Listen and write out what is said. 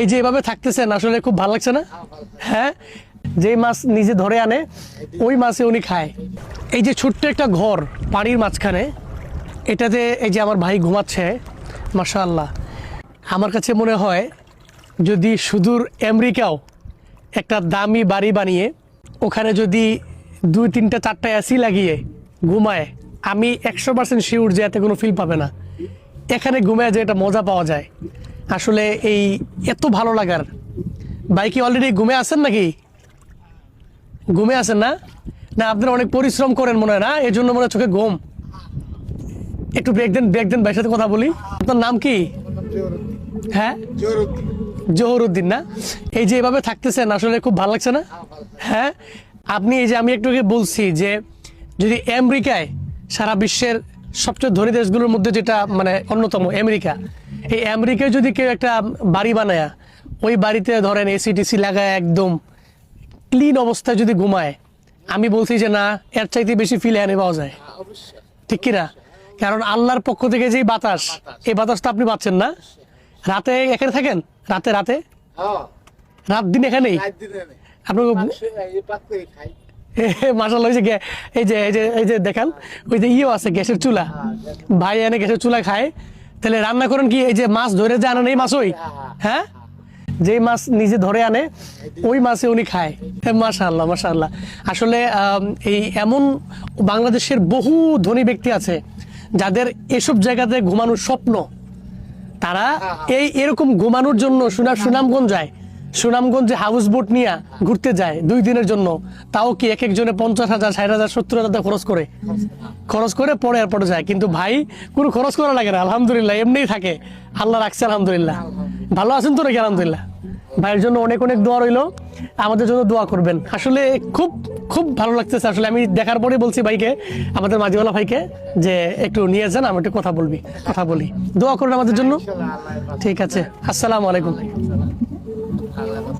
এই যে এভাবে থাকতেছেন আসলে খুব ভালো লাগছে না? হ্যাঁ, যে মাছ নিজে ধরে আনে ওই মাছে উনি খায়। এই যে ছোট্ট একটা ঘর পানির মাঝখানে, এটাতে এই যে আমার ভাই ঘুমাচ্ছে, মাশাআল্লাহ। আমার কাছে মনে হয় যদি সুদূর আমেরিকাও একটা দামি বাড়ি বানিয়ে ওখানে যদি 2, 3, 4টা এসি লাগিয়ে ঘুমায়, আমি 100% শিওর যে এতে কোনো ফিল পাবে না। এখানে ঘুমায় যে এটা মজা পাওয়া যায়, আসলে এই এত ভালো লাগার। ভাই কি অলরেডি ঘুমে আছেন নাকি? ঘুমে আছেন না? না আপনারা অনেক পরিশ্রম করেন মনে হয়, না এই জন্য মনে হয় চোখে ঘুম। একটু ব্রেক দেন ভাইয়ের সাথে কথা বলি। আপনার নাম কি? হ্যাঁ, জহুরুদ্দিন না? এই যে এভাবে থাকতেছেন আসলে খুব ভালো লাগছে না? হ্যাঁ, আপনি এই যে আমি একটু আগে বলছি যে যদি আমেরিকায়, সারা বিশ্বের সবচেয়ে ধনী দেশগুলোর মধ্যে যেটা মানে অন্যতম আমেরিকা, এই আমেরিকায় যদি কেউ একটা বাড়ি বানায় ওই বাড়িতে ধরেন এসি টিসি লাগায় একদম ক্লিন অবস্থায় যদি ঘুমায়, আমি বলছি যে না, এর চাইতে বেশি ফিল এনে পাওয়া যায়, ঠিক কিনা? কারণ আল্লাহর পক্ষ থেকে যেই বাতাস, এই বাতাসটা আপনি পাচ্ছেন না। রাতে এখানে থাকেন, রাতে রাত দিন এখানেই আপনার মাশাআল্লাহ। এই যে দেখেন ওই যে ইয়ে আছে গ্যাসের চুলা, ভাই এনে গ্যাসের চুলা খায়। তাহলে রান্না করেন কি? এই যে মাছ ধরে যে আনেন এই মাছ, ওই হ্যাঁ, যেই মাছ নিজে ধরে আনে ওই মাছে উনি খায়। মাশাআল্লাহ মাশাআল্লাহ। আসলে এই এমন বাংলাদেশের বহু ধনী ব্যক্তি আছে যাদের এসব জায়গাতে ঘুমানোর স্বপ্ন। তারা এরকম ঘুমানোর জন্য সুনামগঞ্জ যায়, সুনামগঞ্জে হাউস বোট নিয়ে ঘুরতে যায় 2 দিনের জন্য। তাও কি এক একজনে 50,000, 60,000, 70,000 খরচ করে পরে এয়ারপোর্টে যায়। কিন্তু ভাই কোনো খরচ করা লাগে না, আলহামদুলিল্লাহ, এমনিই থাকে, আল্লাহ রাখছে আলহামদুলিল্লাহ। ভালো আছেন তো নাকি? আলহামদুলিল্লাহ। ভাইয়ের জন্য অনেক অনেক দোয়া রইল, আমাদের জন্য দোয়া করবেন। আসলে খুব খুব ভালো লাগতেছে। আসলে আমি দেখার পরে বলছি ভাইকে, আমাদের মাঝিওয়ালা ভাইকে, যে একটু নিয়ে যান, আমি একটু কথা বলি, দোয়া করুন আমাদের জন্য। ঠিক আছে, আসসালামু আলাইকুম।